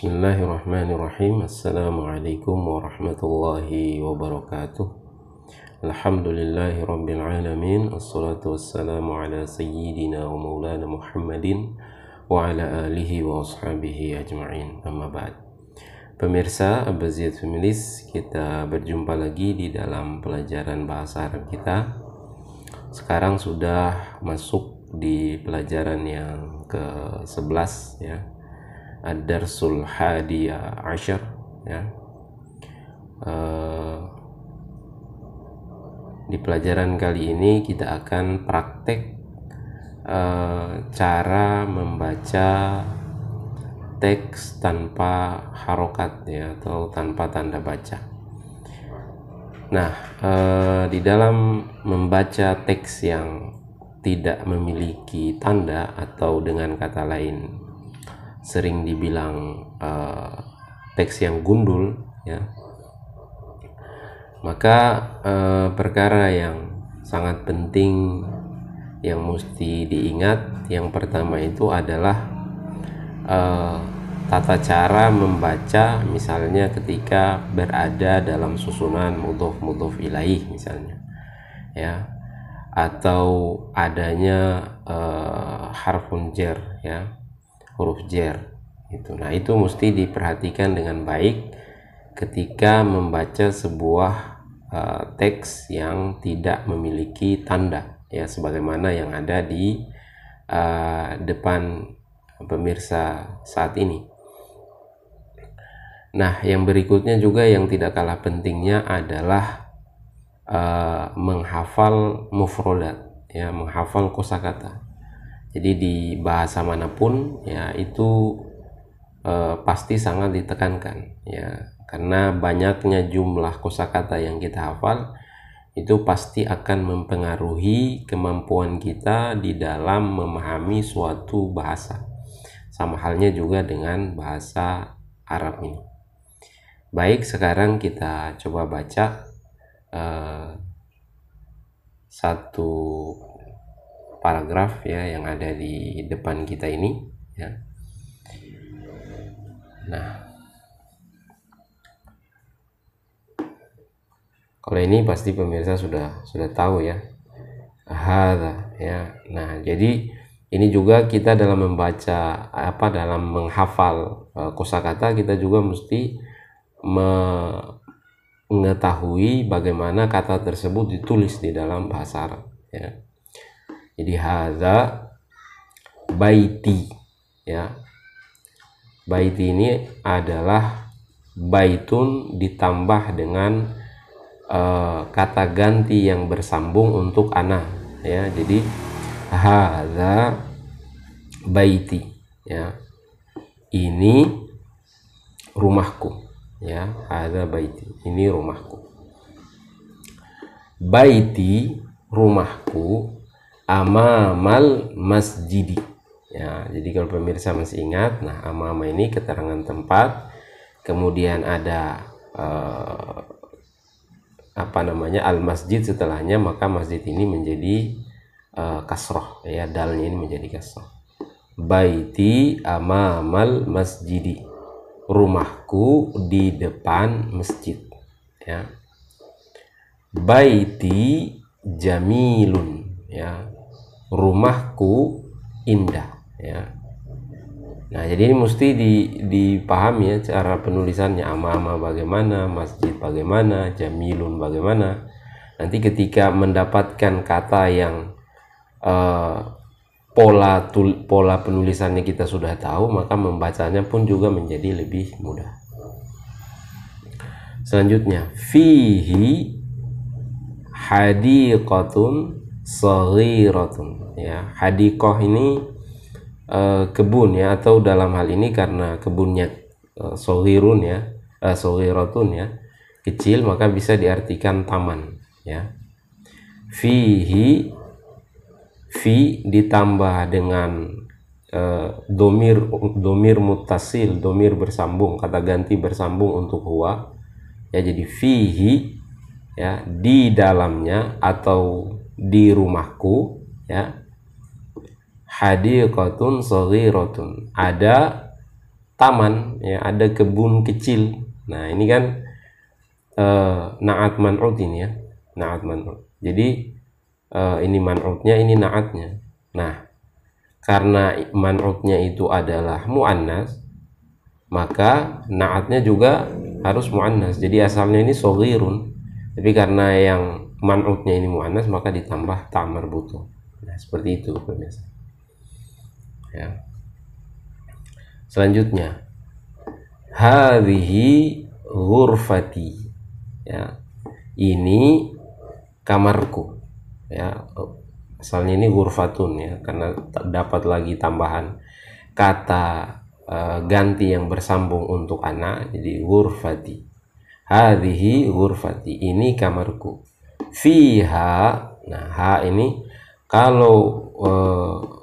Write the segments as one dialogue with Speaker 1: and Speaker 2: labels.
Speaker 1: Bismillahirrahmanirrahim. Assalamualaikum warahmatullahi wabarakatuh. Alhamdulillahi rabbil alamin. Assalatu wassalamu ala sayyidina wa maulana Muhammadin wa ala alihi wa ashabihi ajma'in. Amma ba'd. Pemirsa Abaziyat Familis, kita berjumpa lagi di dalam pelajaran bahasa Arab kita. Sekarang sudah masuk di pelajaran yang ke-11 ya. Ad-Darsul Hadiya Ashar ya. Di pelajaran kali ini kita akan praktek cara membaca teks tanpa harokat ya, atau tanpa tanda baca. Nah, di dalam membaca teks yang tidak memiliki tanda, atau dengan kata lain sering dibilang teks yang gundul ya, maka perkara yang sangat penting yang mesti diingat yang pertama itu adalah tata cara membaca, misalnya ketika berada dalam susunan mudhof ilaih misalnya ya, atau adanya harfun jar ya, huruf jar itu. Nah, itu mesti diperhatikan dengan baik ketika membaca sebuah teks yang tidak memiliki tanda ya, sebagaimana yang ada di depan pemirsa saat ini. Nah, yang berikutnya juga yang tidak kalah pentingnya adalah menghafal mufrodat ya, menghafal kosakata. Jadi di bahasa manapun ya itu pasti sangat ditekankan ya, karena banyaknya jumlah kosakata yang kita hafal itu pasti akan mempengaruhi kemampuan kita di dalam memahami suatu bahasa. Sama halnya juga dengan bahasa Arab ini. Baik, sekarang kita coba baca satu paragraf ya yang ada di depan kita ini ya. Nah, kalau ini pasti pemirsa sudah tahu ya, hadza ya. Nah, jadi ini juga kita dalam membaca dalam menghafal kosakata, kita juga mesti mengetahui bagaimana kata tersebut ditulis di dalam bahasa Arab ya. Jadi hadza baiti ya. Baiti ini adalah baitun ditambah dengan kata ganti yang bersambung untuk ana ya. Jadi hadza baiti ya, ini rumahku ya. Hadza baiti, ini rumahku. Baiti, rumahku, amamal masjidi ya. Jadi kalau pemirsa masih ingat, nah amama ini keterangan tempat, kemudian ada al masjid setelahnya, maka masjid ini menjadi kasroh ya, dalnya ini menjadi kasroh. Baiti amamal masjidi, rumahku di depan masjid ya. Baiti jamilun ya, rumahku indah ya. Nah, jadi ini mesti dipahami ya cara penulisannya, ama bagaimana, masjid bagaimana, jamilun bagaimana. Nanti ketika mendapatkan kata yang pola penulisannya kita sudah tahu, maka membacanya pun juga menjadi lebih mudah. Selanjutnya, fihi hadiqatun saghiratun ya. Hadiqah ini kebun ya, atau dalam hal ini karena kebunnya saghirun ya, saghiratun ya, kecil, maka bisa diartikan taman ya. Fihi, fi ditambah dengan domir muttasil, domir bersambung, kata ganti bersambung untuk huwa ya. Jadi fihi ya, di dalamnya atau di rumahku ya, hadiqatun saghiratun, ada taman, ya, ada kebun kecil. Nah, ini kan na'at man'ut ini, ya, na'at man'ut. Jadi ini man'utnya, ini na'atnya. Nah, karena man'utnya itu adalah mu'annas, maka na'atnya juga harus mu'annas. Jadi asalnya ini soghirun, tapi karena yang man'utnya ini mu'annas, maka ditambah ta' marbutoh. Nah, seperti itu pemirsa. Ya. Selanjutnya, hadhihi ghurfati, ya, ini kamarku, ya. Asalnya ini ghurfatun, ya, karena dapat lagi tambahan kata ganti yang bersambung untuk anak, jadi ghurfati. Hadhihi ghurfati, ini kamarku. Fiha, nah, ha ini kalau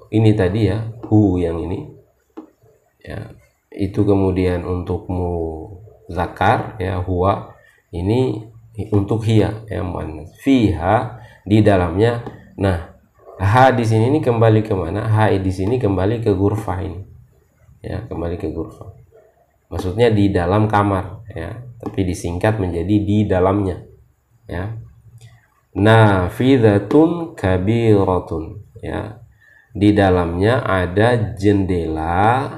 Speaker 1: ini tadi, ya, hu yang ini, ya, itu kemudian untukmu zakar, ya, huwa ini untuk hiya, ya, muannas. Fiha, di dalamnya. Nah, ha di sini ini kembali ke mana? Ha di sini kembali ke ghurfah ini, ya, kembali ke ghurfah. Maksudnya di dalam kamar, ya, tapi disingkat menjadi di dalamnya, ya. Nafidatun kabiratun, ya, di dalamnya ada jendela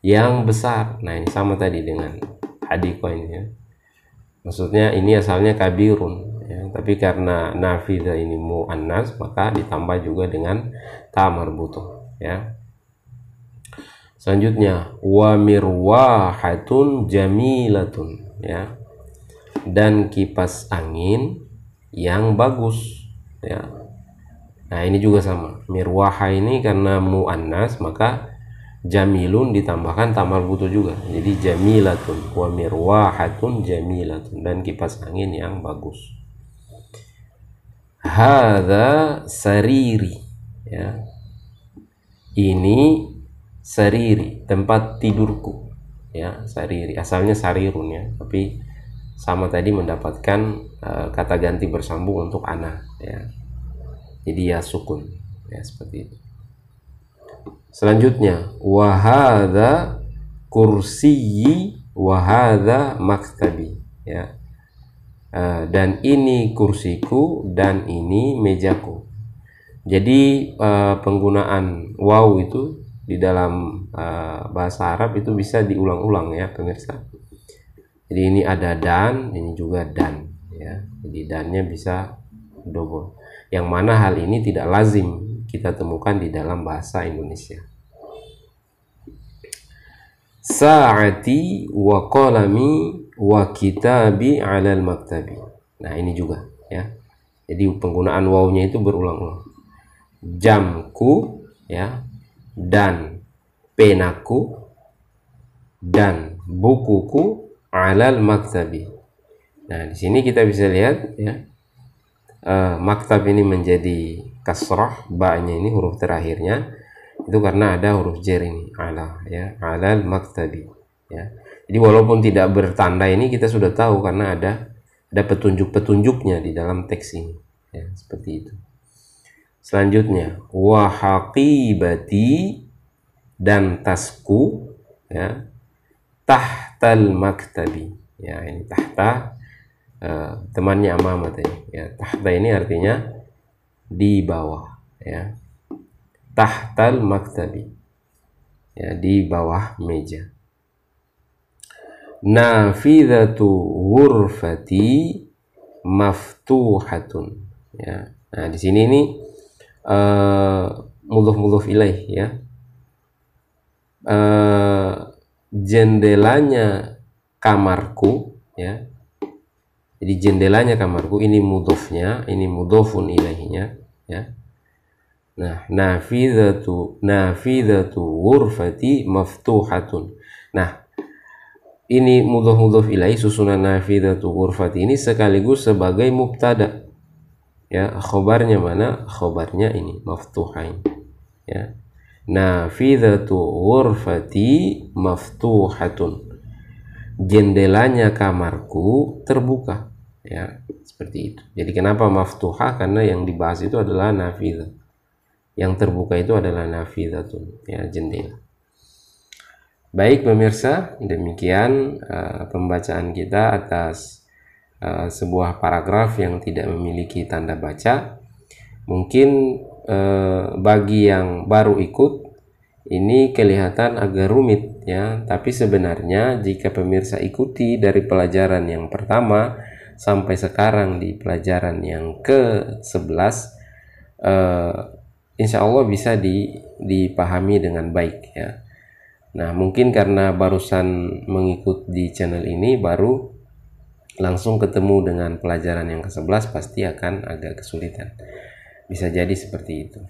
Speaker 1: yang besar. Nah, ini sama tadi dengan hadiqah ini, ya. Maksudnya ini asalnya kabirun, ya, tapi karena nafidah ini mu'annas, maka ditambah juga dengan ta' marbutoh, ya. Selanjutnya, wa mirwahatun jamilatun, ya, dan kipas angin yang bagus, ya. Nah, ini juga sama. Mirwaha ini karena mu'annas, maka jamilun ditambahkan ta' marbutoh juga. Jadi jamilatun, wa mirwahatun jamilatun, dan kipas angin yang bagus. Hadza sariri, ya, ini sariri, tempat tidurku, ya. Sariri asalnya sarirun, ya, tapi sama tadi mendapatkan kata ganti bersambung untuk ana, ya, jadi ya sukun, ya, seperti itu. Selanjutnya, wa hadza kursiyyi wa hadza maktabi, ya, dan ini kursiku dan ini mejaku. Jadi penggunaan waw itu di dalam bahasa Arab itu bisa diulang-ulang, ya, pemirsa. Jadi ini ada dan, ini juga dan, ya. Jadi dannya bisa double. Yang mana hal ini tidak lazim kita temukan di dalam bahasa Indonesia. Sa'ati wa qalami wa kitabi 'alal maktabi. Nah, ini juga, ya. Jadi penggunaan wawnya itu berulang-ulang. Jamku, ya, dan penaku dan bukuku 'alal maktabi. Nah, di sini kita bisa lihat, ya, maktab ini menjadi kasrah, ba-nya ini huruf terakhirnya itu karena ada huruf jar ini, ala, ya, 'alal maktabi, ya. Jadi walaupun tidak bertanda ini kita sudah tahu karena ada petunjuk-petunjuknya di dalam teks ini, ya, seperti itu. Selanjutnya, wa haqibati, dan tasku, ya, tahtal maktabi, ya, ini tahta temannya amama tadi, ya. Tahta ini artinya di bawah, ya, tahtal maktabi, ya, di bawah meja. Nafidatu ghurfati maftuhatun, ya. Nah, di sini ini mudhof ilaih, ya. Jendelanya kamarku, ya. Jadi jendelanya kamarku, ini mudhofnya, ini mudhofun ilaihnya, ya. Nah, nafidatu ghurfati maftuhatun. Nah, ini mudhof ilaih, susunan nafidatu ghurfati ini sekaligus sebagai mubtada, ya. Khobarnya mana? Khobarnya ini maftuhain, ya. Nafidatu ghurfati maftuhatun, jendelanya kamarku terbuka, ya, seperti itu. Jadi kenapa maftuhah? Karena yang dibahas itu adalah nafidah, yang terbuka itu adalah nafidatun, ya, jendela. Baik pemirsa, demikian pembacaan kita atas sebuah paragraf yang tidak memiliki tanda baca. Mungkin bagi yang baru ikut ini kelihatan agak rumit ya, tapi sebenarnya jika pemirsa ikuti dari pelajaran yang pertama sampai sekarang di pelajaran yang ke-11, insya Allah bisa dipahami dengan baik ya. Nah, mungkin karena barusan mengikut di channel ini, baru langsung ketemu dengan pelajaran yang ke-11, pasti akan agak kesulitan. Bisa jadi seperti itu.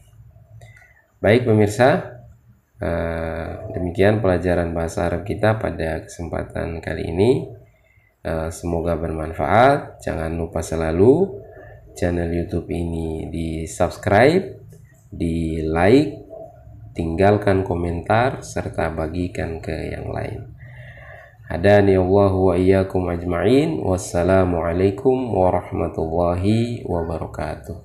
Speaker 1: Baik pemirsa, demikian pelajaran bahasa Arab kita pada kesempatan kali ini. Semoga bermanfaat. Jangan lupa selalu channel YouTube ini di subscribe, di like, tinggalkan komentar, serta bagikan ke yang lain. Hadani Allah wa iyyakum ajma'in. Wassalamualaikum warahmatullahi wabarakatuh.